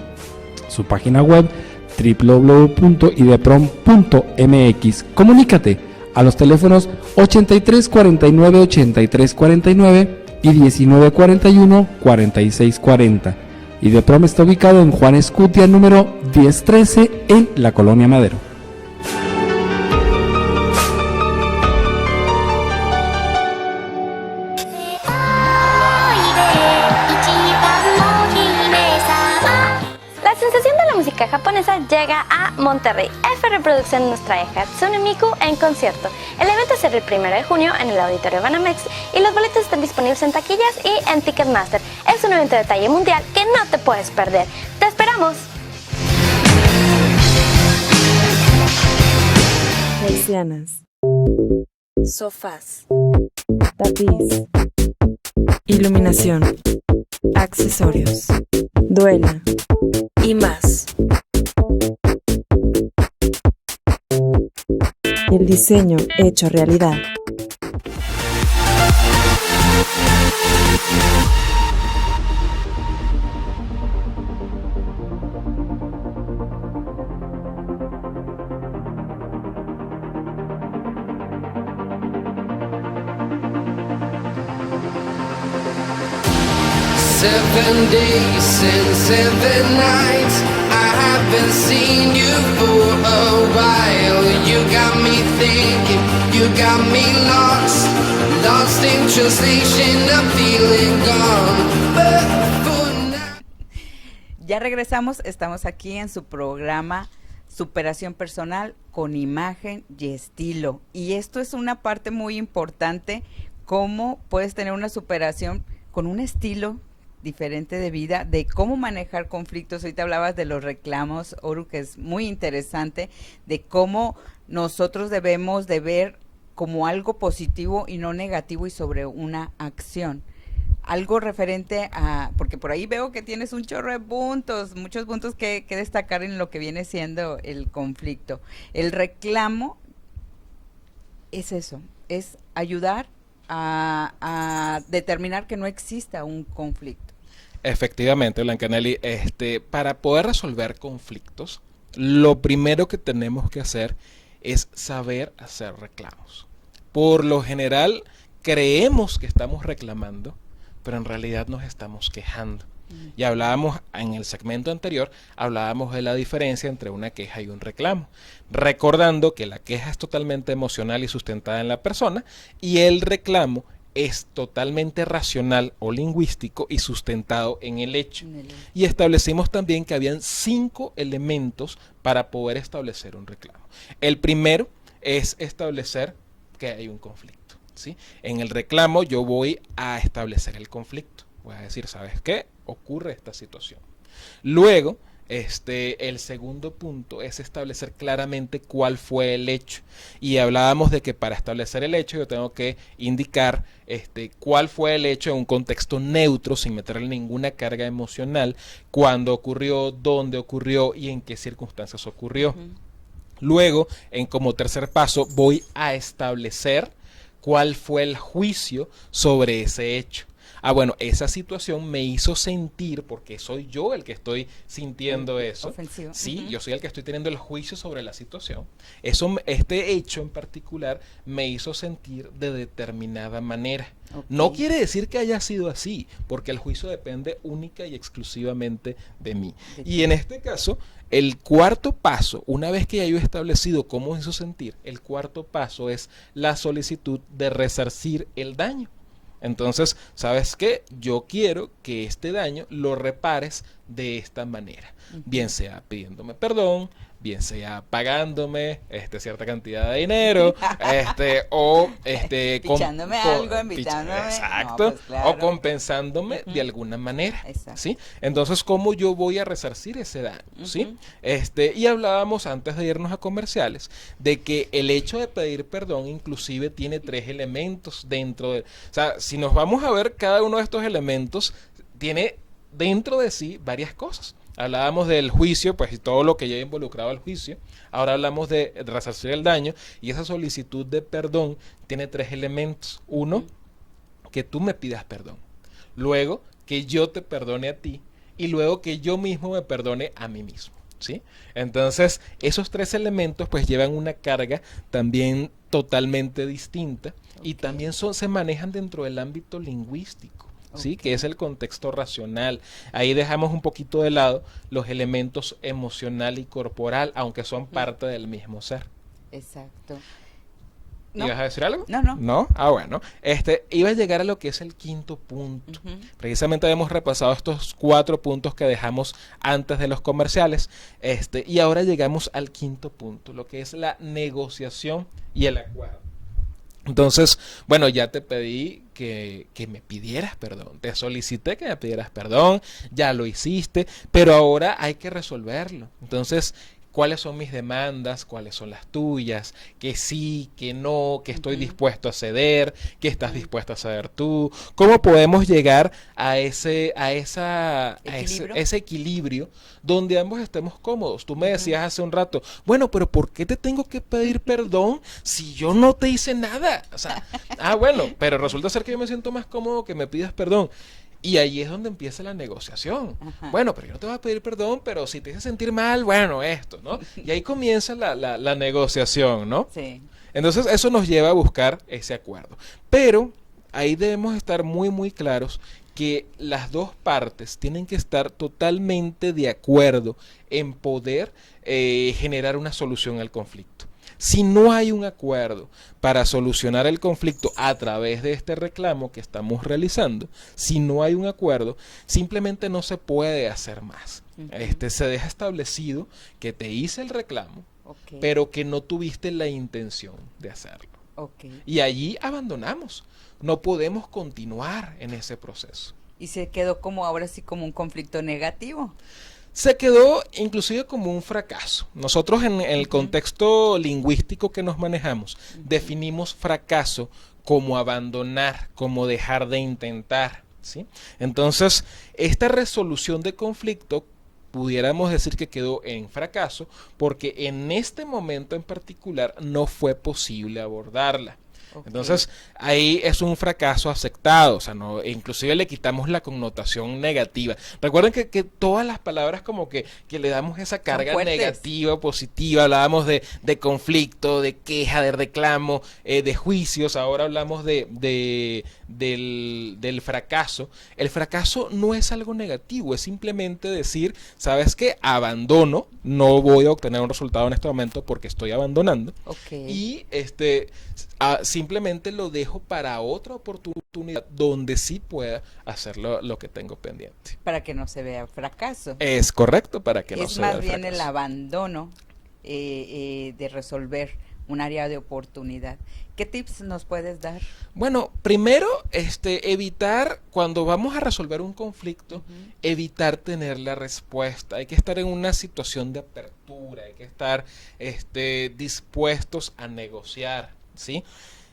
Su página web www.ideprom.mx. Comunícate a los teléfonos 83 49 83 49 y 19 41 46 40. IDEPROM está ubicado en Juan Escutia número 1013 en la Colonia Madero. La sensación de la música japonesa llega a Monterrey. FR Producción nos trae Hatsune Miku en concierto. El evento será el 1 de junio en el Auditorio Banamex y los boletos están disponibles en taquillas y en Ticketmaster. Es un evento de talla mundial que no te puedes perder. ¡Te esperamos! Persianas, sofás, tapiz, iluminación, accesorios, duela y más. El diseño hecho realidad. 7 days and 7 nights I haven't seen you for a while. You got me thinking, you got me lost, lost in translation, I'm feeling gone. But for now. Ya regresamos, estamos aquí en su programa Superación Personal con Imagen y Estilo. Y esto es una parte muy importante, cómo puedes tener una superación con un estilo diferente de vida, de cómo manejar conflictos. Ahorita hablabas de los reclamos, Oru, que es muy interesante, de cómo nosotros debemos de ver como algo positivo y no negativo y sobre una acción. Algo referente a, porque por ahí veo que tienes un chorro de puntos, muchos puntos que destacar en lo que viene siendo el conflicto. El reclamo es eso, es ayudar a determinar que no exista un conflicto. Efectivamente, Blancanelli, para poder resolver conflictos, lo primero que tenemos que hacer es saber hacer reclamos. Por lo general, creemos que estamos reclamando, pero en realidad nos estamos quejando. Y hablábamos en el segmento anterior, hablábamos de la diferencia entre una queja y un reclamo, recordando que la queja es totalmente emocional y sustentada en la persona, y el reclamo es totalmente racional o lingüístico y sustentado en el hecho. Y establecimos también que habían 5 elementos para poder establecer un reclamo. El primero es establecer que hay un conflicto, ¿sí? En el reclamo yo voy a establecer el conflicto. Voy a decir, ¿sabes qué? Ocurre esta situación. Luego, el segundo punto es establecer claramente cuál fue el hecho. Y hablábamos de que para establecer el hecho yo tengo que indicar cuál fue el hecho en un contexto neutro, sin meterle ninguna carga emocional, cuándo ocurrió, dónde ocurrió y en qué circunstancias ocurrió. Luego, como tercer paso, voy a establecer cuál fue el juicio sobre ese hecho. Bueno, esa situación me hizo sentir, porque soy yo el que estoy sintiendo eso. Ofensivo. Sí, yo soy el que estoy teniendo el juicio sobre la situación. Este hecho en particular me hizo sentir de determinada manera. Okay. No quiere decir que haya sido así, porque el juicio depende única y exclusivamente de mí. Y en este caso, el cuarto paso, una vez que ya yo he establecido cómo me hizo sentir, el cuarto paso es la solicitud de resarcir el daño. Entonces, ¿sabes qué? Yo quiero que este daño lo repares de esta manera. Bien sea pidiéndome perdón, bien sea pagándome cierta cantidad de dinero, o pichándome algo, invitándome. Exacto, no, pues claro. O compensándome de alguna manera. ¿Sí? Entonces, ¿cómo yo voy a resarcir ese daño? ¿Sí? Y hablábamos antes de irnos a comerciales de que el hecho de pedir perdón inclusive tiene 3 elementos dentro de, o sea, si nos vamos a ver, cada uno de estos elementos tiene dentro de sí varias cosas. Hablábamos del juicio, pues, y todo lo que lleva involucrado al juicio. Ahora hablamos de resarcir el daño, y esa solicitud de perdón tiene 3 elementos. Uno, que tú me pidas perdón. Luego, que yo te perdone a ti. Y luego, que yo mismo me perdone a mí mismo, ¿sí? Entonces, esos 3 elementos, pues, llevan una carga también totalmente distinta. Okay. Y también se manejan dentro del ámbito lingüístico. ¿Sí? Que es el contexto racional. Ahí dejamos un poquito de lado los elementos emocional y corporal, aunque son parte del mismo ser. Exacto. ¿Ibas a decir algo? No. ¿No? Bueno. Iba a llegar a lo que es el quinto punto. Precisamente habíamos repasado estos 4 puntos que dejamos antes de los comerciales. Y ahora llegamos al quinto punto, lo que es la negociación y el acuerdo. Entonces, bueno, ya te pedí que me pidieras perdón, te solicité que me pidieras perdón, ya lo hiciste, pero ahora hay que resolverlo. Entonces, ¿cuáles son mis demandas? ¿Cuáles son las tuyas? Que sí, que no, que estoy dispuesto a ceder, que estás dispuesta a ceder tú. ¿Cómo podemos llegar a ese equilibrio donde ambos estemos cómodos? Tú me decías hace un rato, bueno, pero ¿por qué te tengo que pedir perdón si yo no te hice nada? O sea, bueno, pero resulta ser que yo me siento más cómodo que me pidas perdón. Y ahí es donde empieza la negociación. Bueno, pero yo no te voy a pedir perdón, pero si te hice sentir mal, bueno, esto, ¿no? Y ahí comienza la negociación, ¿no? Sí. Entonces, eso nos lleva a buscar ese acuerdo. Pero ahí debemos estar muy, muy claros que las dos partes tienen que estar totalmente de acuerdo en poder generar una solución al conflicto. Si no hay un acuerdo para solucionar el conflicto a través de este reclamo que estamos realizando, si no hay un acuerdo, simplemente no se puede hacer más. Se deja establecido que te hice el reclamo, pero que no tuviste la intención de hacerlo. Y allí abandonamos. No podemos continuar en ese proceso. Y se quedó como ahora sí como un conflicto negativo. Se quedó inclusive como un fracaso. Nosotros en el contexto lingüístico que nos manejamos, definimos fracaso como abandonar, como dejar de intentar, ¿sí? Entonces, esta resolución de conflicto pudiéramos decir que quedó en fracaso porque en este momento en particular no fue posible abordarla. Entonces, ahí es un fracaso aceptado, o sea, no, inclusive le quitamos la connotación negativa. Recuerden que todas las palabras como que le damos esa carga negativa, positiva, hablábamos de conflicto, de queja, de reclamo, de juicios, ahora hablamos del fracaso. El fracaso no es algo negativo, es simplemente decir, ¿sabes qué? Abandono, no voy a obtener un resultado en este momento porque estoy abandonando. Y simplemente lo dejo para otra oportunidad donde sí pueda hacer lo que tengo pendiente. Para que no se vea fracaso. Es correcto, para que no se vea Es más bien fracaso. el abandono de resolver un área de oportunidad. ¿Qué tips nos puedes dar? Bueno, primero, evitar, cuando vamos a resolver un conflicto, evitar tener la respuesta. Hay que estar en una situación de apertura, hay que estar dispuestos a negociar, ¿sí?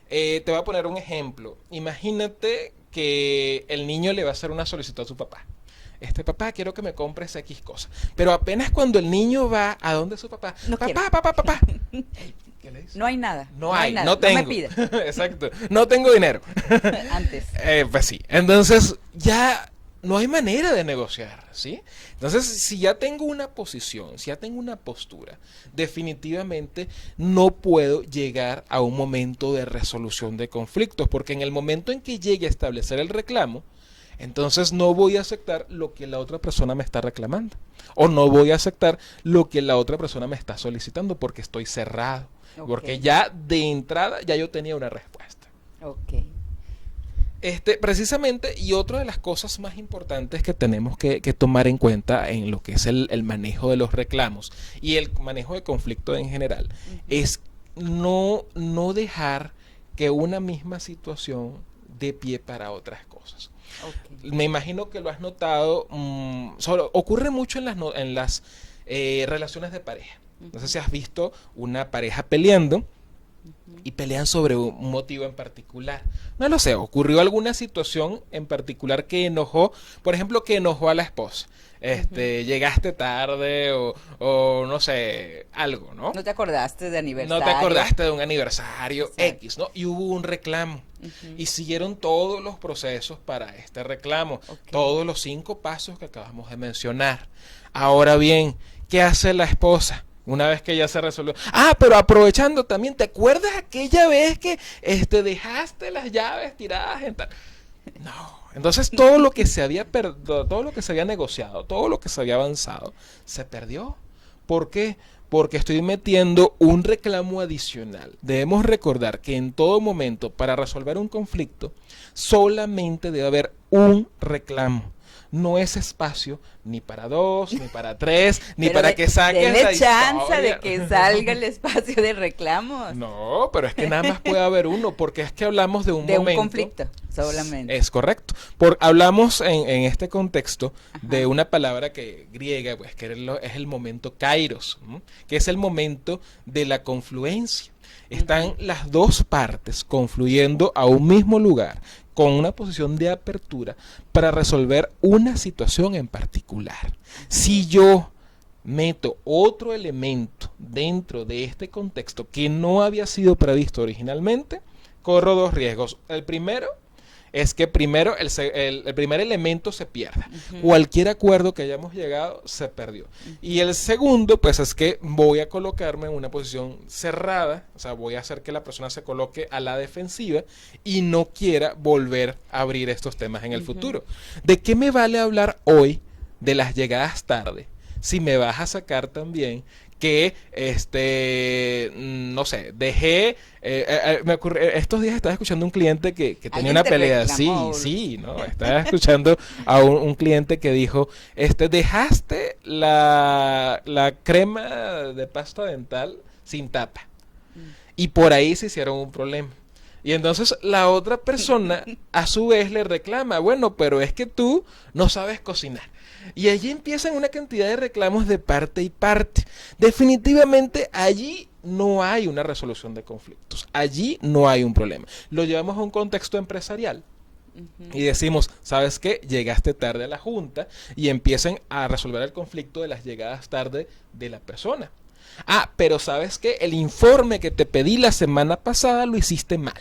Te voy a poner un ejemplo. Imagínate que el niño le va a hacer una solicitud a su papá. Papá, quiero que me compres X cosa. Pero apenas cuando el niño va a donde su papá, No papá. ¿Qué le dice? No hay nada. No hay, nada. no tengo. No me pidas. Exacto, no tengo dinero. Antes. Pues sí, entonces ya no hay manera de negociar, ¿sí? Entonces, si ya tengo una posición, si ya tengo una postura, definitivamente no puedo llegar a un momento de resolución de conflictos, porque en el momento en que llegue a establecer el reclamo, entonces no voy a aceptar lo que la otra persona me está reclamando, o no voy a aceptar lo que la otra persona me está solicitando, porque estoy cerrado, porque ya de entrada ya yo tenía una respuesta. Precisamente, y otra de las cosas más importantes que tenemos que tomar en cuenta en lo que es el manejo de los reclamos y el manejo de conflicto en general, es no dejar que una misma situación dé pie para otras cosas. Me imagino que lo has notado, ocurre mucho en las relaciones de pareja. No sé si has visto una pareja peleando y pelean sobre un motivo en particular. No lo sé, ocurrió alguna situación en particular que enojó, por ejemplo, que enojó a la esposa. Llegaste tarde o no sé, algo, ¿no? No te acordaste de aniversario. No te acordaste de un aniversario. Exacto. X, ¿no? Y hubo un reclamo. Y siguieron todos los procesos para este reclamo. Todos los 5 pasos que acabamos de mencionar. Ahora bien, ¿qué hace la esposa? Una vez que ya se resolvió. Pero aprovechando también, ¿te acuerdas aquella vez que dejaste las llaves tiradas en tal? No. Entonces todo lo que se había todo lo que se había negociado, todo lo que se había avanzado, se perdió. ¿Por qué? Porque estoy metiendo un reclamo adicional. Debemos recordar que en todo momento, para resolver un conflicto, solamente debe haber un reclamo. No es espacio ni para 2, ni para 3, ni pero para que saques denle la chance historia. de que salga el espacio de reclamos. No, pero es que nada más puede haber uno, porque es que hablamos de un momento. Un conflicto, solamente. Es correcto. Hablamos en este contexto de una palabra griega, pues, que es el momento kairos, ¿no? Que es el momento de la confluencia. Están las dos partes confluyendo a un mismo lugar, con una posición de apertura para resolver una situación en particular. Si yo meto otro elemento dentro de este contexto que no había sido previsto originalmente, corro 2 riesgos. El primero es que primero el primer elemento se pierda. Cualquier acuerdo que hayamos llegado se perdió. Y el segundo, pues es que voy a colocarme en una posición cerrada, o sea, voy a hacer que la persona se coloque a la defensiva y no quiera volver a abrir estos temas en el futuro. ¿De qué me vale hablar hoy de las llegadas tarde si me vas a sacar también que, no sé, dejé, me ocurre, estos días estaba escuchando un cliente que tenía una pelea, sí, ¿no? Estaba escuchando a un cliente que dijo, dejaste la crema de pasta dental sin tapa, y por ahí se hicieron un problema. Y entonces la otra persona a su vez le reclama, bueno, pero es que tú no sabes cocinar. Y allí empiezan una cantidad de reclamos de parte y parte. Definitivamente allí no hay una resolución de conflictos. Allí no hay un problema. Lo llevamos a un contexto empresarial. Y decimos, ¿sabes qué? Llegaste tarde a la junta, y empiezan a resolver el conflicto de las llegadas tarde de la persona. Ah, pero ¿sabes qué? El informe que te pedí la semana pasada lo hiciste mal.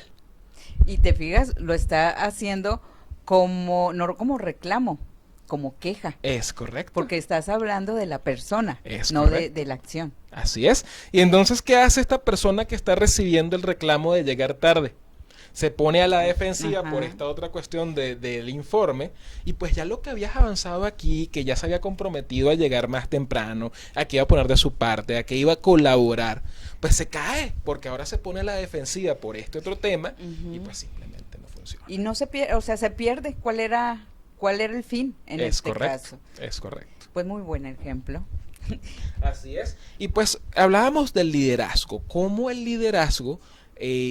Y te fijas, lo está haciendo no como reclamo, como queja. Es correcto. Porque estás hablando de la persona, no de la acción. Así es. Y entonces, ¿qué hace esta persona que está recibiendo el reclamo de llegar tarde? Se pone a la defensiva por esta otra cuestión del informe, y pues ya lo que habías avanzado aquí, que ya se había comprometido a llegar más temprano, a que iba a poner de su parte, a que iba a colaborar, pues se cae, porque ahora se pone a la defensiva por este otro tema, y pues simplemente no funciona. Y no se pierde, o sea, se pierde cuál era el fin en este caso. Es correcto. Pues muy buen ejemplo. Así es. Y pues hablábamos del liderazgo, cómo el liderazgo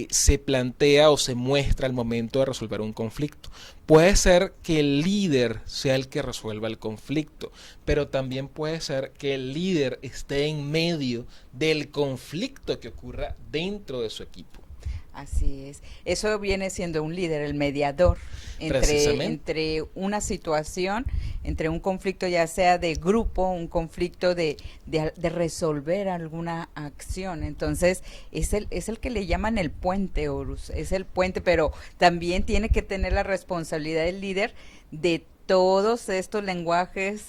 se plantea o se muestra al momento de resolver un conflicto. Puede ser que el líder sea el que resuelva el conflicto, pero también puede ser que el líder esté en medio del conflicto que ocurra dentro de su equipo. Así es. Eso viene siendo un líder, el mediador entre una situación, entre un conflicto ya sea de grupo, un conflicto de resolver alguna acción. Entonces, es el que le llaman el puente, Horus, es el puente, pero también tiene que tener la responsabilidad del líder de todos estos lenguajes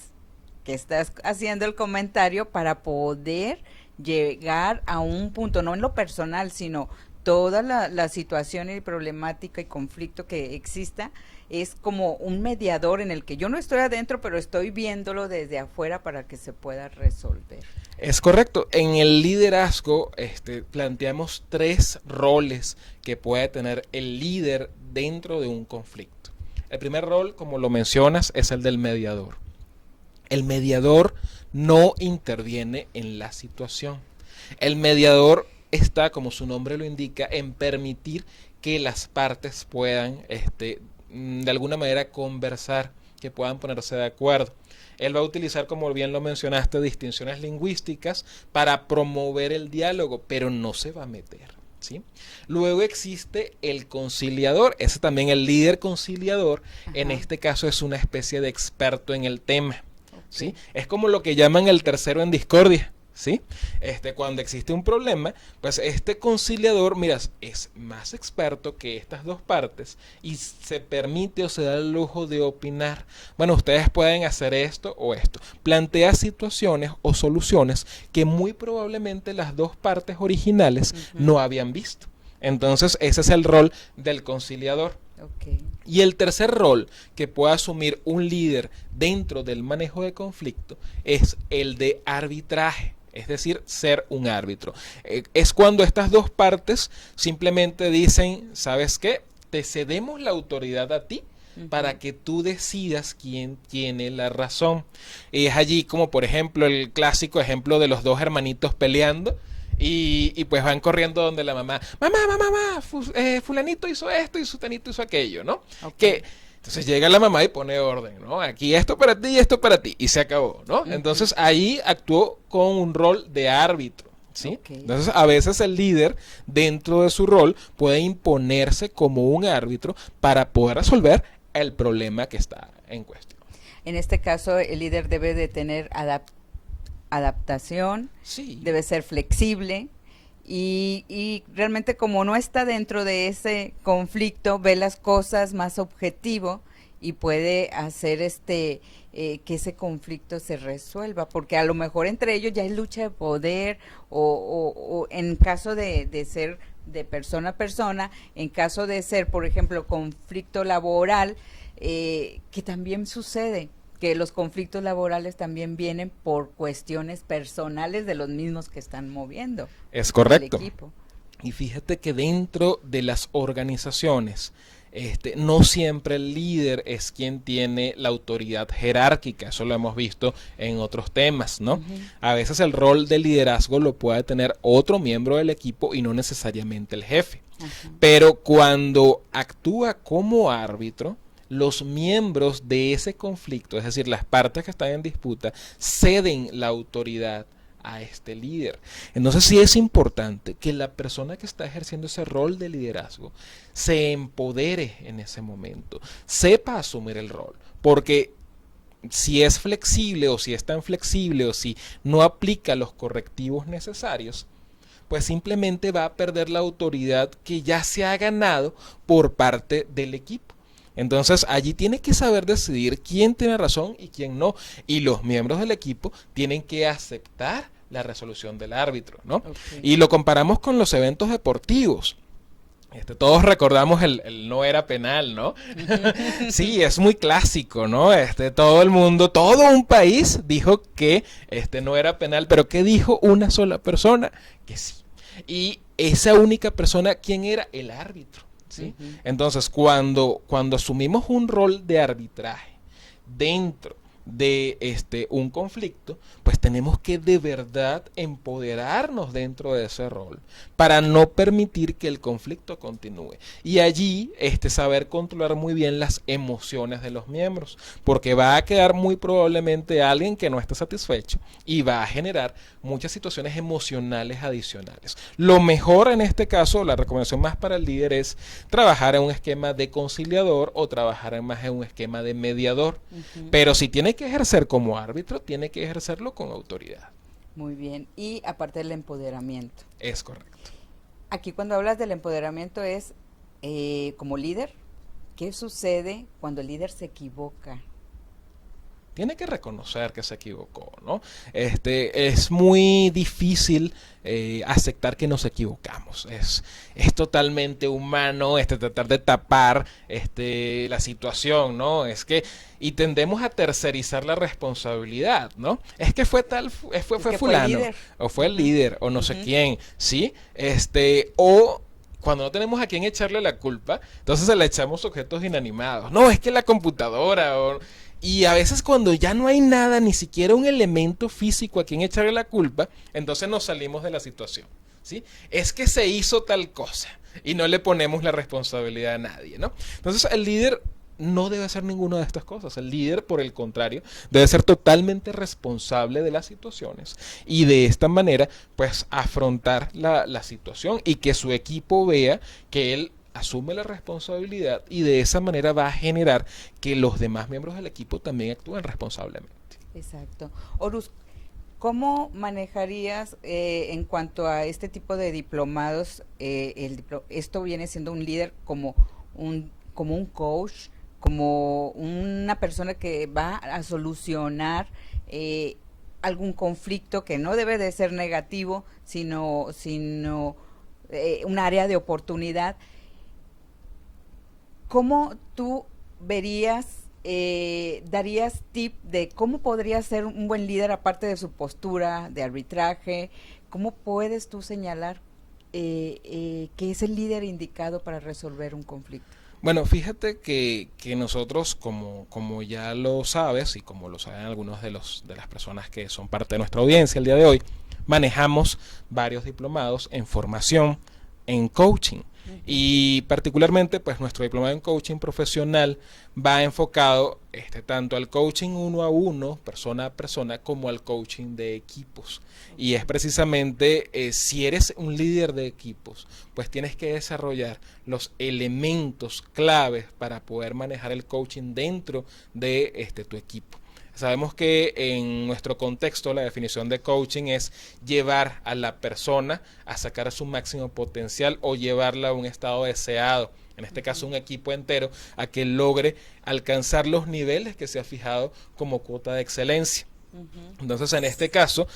que estás haciendo el comentario para poder llegar a un punto, no en lo personal, sino toda la situación y problemática y conflicto que exista, es como un mediador en el que yo no estoy adentro, pero estoy viéndolo desde afuera para que se pueda resolver. Es correcto. En el liderazgo planteamos 3 roles que puede tener el líder dentro de un conflicto. El primer rol, como lo mencionas, es el del mediador. El mediador no interviene en la situación. El mediador está, como su nombre lo indica, en permitir que las partes puedan, de alguna manera, conversar, que puedan ponerse de acuerdo. Él va a utilizar, como bien lo mencionaste, distinciones lingüísticas para promover el diálogo, pero no se va a meter, ¿sí? Luego existe el conciliador, ese también, el líder conciliador. En este caso es una especie de experto en el tema, ¿sí? Es como lo que llaman el tercero en discordia, ¿sí? Cuando existe un problema, pues este conciliador, miras, es más experto que estas dos partes y se permite o se da el lujo de opinar. Bueno, ustedes pueden hacer esto o esto. Plantea situaciones o soluciones que muy probablemente las dos partes originales no habían visto. Entonces, ese es el rol del conciliador. Y el tercer rol que puede asumir un líder dentro del manejo de conflicto es el de arbitraje. Es decir, ser un árbitro. Es cuando estas dos partes simplemente dicen, ¿sabes qué? Te cedemos la autoridad a ti para que tú decidas quién tiene la razón. Y es allí como, por ejemplo, el clásico ejemplo de los dos hermanitos peleando y pues van corriendo donde la mamá. Mamá, fulanito hizo esto y sutanito hizo aquello, ¿no? Entonces llega la mamá y pone orden, ¿no? Aquí esto para ti y esto para ti. Y se acabó, ¿no? Entonces ahí actuó con un rol de árbitro, ¿sí? Entonces a veces el líder dentro de su rol puede imponerse como un árbitro para poder resolver el problema que está en cuestión. En este caso el líder debe de tener adaptación, debe ser flexible y realmente como no está dentro de ese conflicto, ve las cosas más objetivo y puede hacer que ese conflicto se resuelva, porque a lo mejor entre ellos ya es lucha de poder o en caso de ser de persona a persona, en caso de ser, por ejemplo, conflicto laboral, que también sucede, que los conflictos laborales también vienen por cuestiones personales de los mismos que están moviendo. Es correcto. El equipo. Y fíjate que dentro de las organizaciones, no siempre el líder es quien tiene la autoridad jerárquica, eso lo hemos visto en otros temas, ¿no? A veces el rol de liderazgo lo puede tener otro miembro del equipo y no necesariamente el jefe. Pero cuando actúa como árbitro, los miembros de ese conflicto, es decir, las partes que están en disputa, ceden la autoridad a este líder. Entonces sí es importante que la persona que está ejerciendo ese rol de liderazgo se empodere en ese momento, sepa asumir el rol, porque si es flexible o si es tan flexible o si no aplica los correctivos necesarios, pues simplemente va a perder la autoridad que ya se ha ganado por parte del equipo. Entonces allí tiene que saber decidir quién tiene razón y quién no. Y los miembros del equipo tienen que aceptar la resolución del árbitro, ¿no? Okay. Y lo comparamos con los eventos deportivos. Todos recordamos el no era penal, ¿no? Sí, es muy clásico, ¿no? Todo el mundo, todo un país dijo que no era penal, pero ¿qué dijo una sola persona? Que sí. Y esa única persona, ¿quién era? El árbitro. ¿Sí? Entonces, cuando asumimos un rol de arbitraje dentro de un conflicto, pues tenemos que de verdad empoderarnos dentro de ese rol para no permitir que el conflicto continúe. Y allí saber controlar muy bien las emociones de los miembros, porque va a quedar muy probablemente alguien que no esté satisfecho y va a generar muchas situaciones emocionales adicionales. Lo mejor en este caso, la recomendación más para el líder es trabajar en un esquema de conciliador o trabajar más en un esquema de mediador. Pero si tiene que ejercer como árbitro, tiene que ejercerlo con autoridad. Muy bien. Y aparte del empoderamiento. Es correcto. Aquí cuando hablas del empoderamiento es como líder, ¿qué sucede cuando el líder se equivoca? Tiene que reconocer que se equivocó, ¿no? Es muy difícil aceptar que nos equivocamos. Es totalmente humano tratar de tapar la situación, ¿no? Y tendemos a tercerizar la responsabilidad, ¿no? Es que fue fulano, o fue el líder, o no sé quién, ¿sí? O cuando no tenemos a quién echarle la culpa, entonces se le echamos objetos inanimados. No, es que la computadora Y a veces cuando ya no hay nada, ni siquiera un elemento físico a quien echarle la culpa, entonces nos salimos de la situación, ¿sí? Es que se hizo tal cosa y no le ponemos la responsabilidad a nadie, ¿no? Entonces el líder no debe hacer ninguna de estas cosas. El líder, por el contrario, debe ser totalmente responsable de las situaciones y de esta manera, pues, afrontar la situación y que su equipo vea que él asume la responsabilidad y de esa manera va a generar que los demás miembros del equipo también actúen responsablemente. Exacto. Horus, ¿cómo manejarías en cuanto a este tipo de diplomados? Esto viene siendo un líder como un coach, como una persona que va a solucionar algún conflicto que no debe de ser negativo, sino un área de oportunidad. ¿Cómo tú verías, darías tip de cómo podría ser un buen líder aparte de su postura de arbitraje? ¿Cómo puedes tú señalar que es el líder indicado para resolver un conflicto? Bueno, fíjate que nosotros, como ya lo sabes y como lo saben algunos de las personas que son parte de nuestra audiencia el día de hoy, manejamos varios diplomados en formación en coaching. Y particularmente, pues nuestro diplomado en coaching profesional va enfocado tanto al coaching 1 a 1, persona a persona, como al coaching de equipos. Y es precisamente, si eres un líder de equipos, pues tienes que desarrollar los elementos claves para poder manejar el coaching dentro de tu equipo. Es Sabemos que en nuestro contexto la definición de coaching es llevar a la persona a sacar su máximo potencial o llevarla a un estado deseado, en este caso un equipo entero, a que logre alcanzar los niveles que se ha fijado como cuota de excelencia. Entonces, en este caso,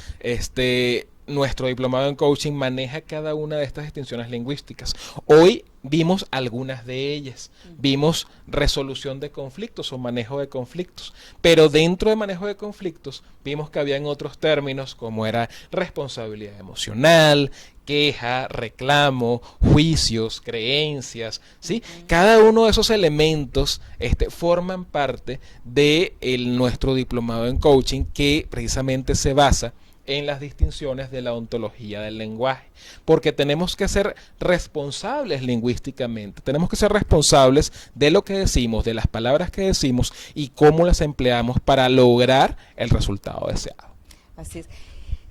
nuestro diplomado en coaching maneja cada una de estas distinciones lingüísticas. Hoy vimos algunas de ellas. Vimos resolución de conflictos o manejo de conflictos. Pero dentro de manejo de conflictos vimos que habían otros términos como era responsabilidad emocional, queja, reclamo, juicios, creencias, ¿sí? Cada uno de esos elementos forman parte de nuestro diplomado en coaching, que precisamente se basa en las distinciones de la ontología del lenguaje, porque tenemos que ser responsables lingüísticamente, tenemos que ser responsables de lo que decimos, de las palabras que decimos y cómo las empleamos para lograr el resultado deseado. Así es.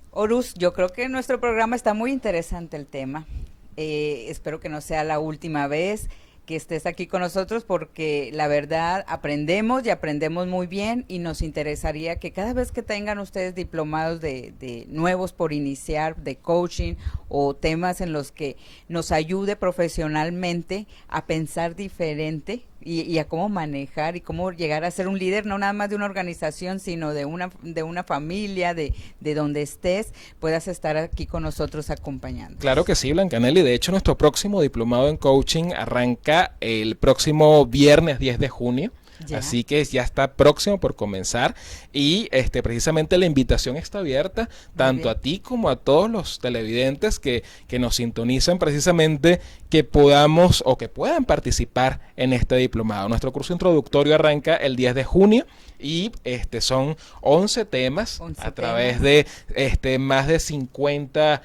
Horus, yo creo que en nuestro programa está muy interesante el tema. Espero que no sea la última vez que estés aquí con nosotros, porque la verdad aprendemos y aprendemos muy bien, y nos interesaría que cada vez que tengan ustedes diplomados de nuevos por iniciar, de coaching o temas en los que nos ayude profesionalmente a pensar diferente y a cómo manejar y cómo llegar a ser un líder, no nada más de una organización, sino de una familia, de donde estés, puedas estar aquí con nosotros acompañando. Claro que sí, Blancanelli. De hecho, nuestro próximo diplomado en coaching arranca el próximo viernes 10 de junio. Ya. Así que ya está próximo por comenzar, y precisamente la invitación está abierta tanto a ti como a todos los televidentes que nos sintonizan, precisamente que podamos o que puedan participar en este diplomado. Nuestro curso introductorio arranca el 10 de junio y son 11 temas a través de más de 50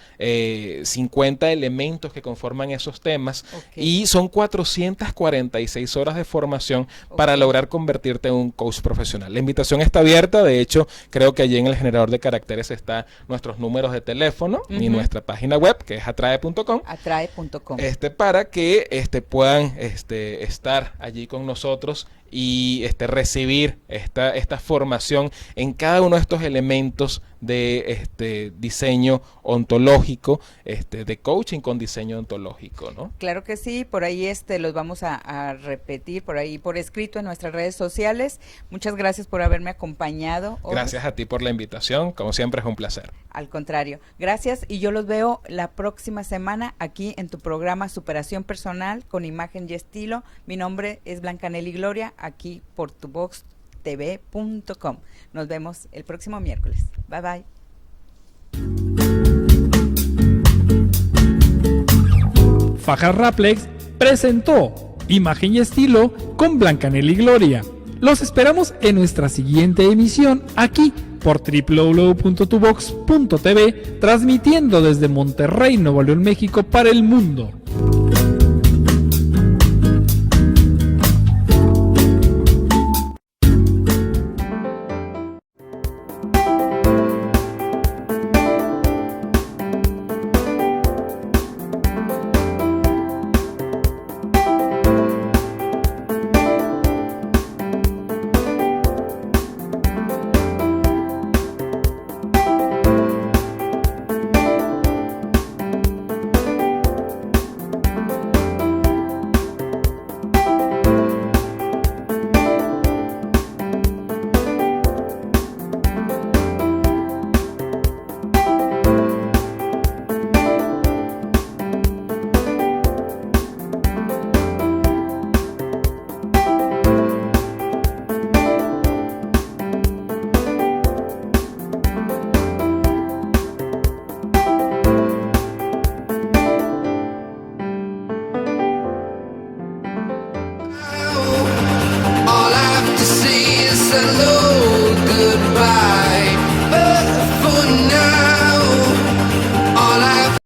elementos que conforman esos temas, y son 446 horas de formación para lograr convertirte en un coach profesional. La invitación está abierta. De hecho, creo que allí en el generador de caracteres está nuestros números de teléfono y nuestra página web, que es atrae.com. Atrae.com. Para que puedan estar allí con nosotros y recibir esta formación en cada uno de estos elementos de diseño ontológico, de coaching con diseño ontológico, ¿no? Claro que sí, por ahí los vamos a repetir por ahí por escrito en nuestras redes sociales. Muchas gracias por haberme acompañado. Gracias a ti por la invitación, como siempre es un placer. Al contrario, gracias, y yo los veo la próxima semana aquí en tu programa Superación Personal con Imagen y Estilo. Mi nombre es Blancanelli Gloria, aquí por tuvoxtv.com. Nos vemos el próximo miércoles. Bye bye. Fajas Raplex presentó Imagen y Estilo con Blancanelli Gloria. Los esperamos en nuestra siguiente emisión aquí por www.tuvox.tv, transmitiendo desde Monterrey, Nuevo León, México para el mundo.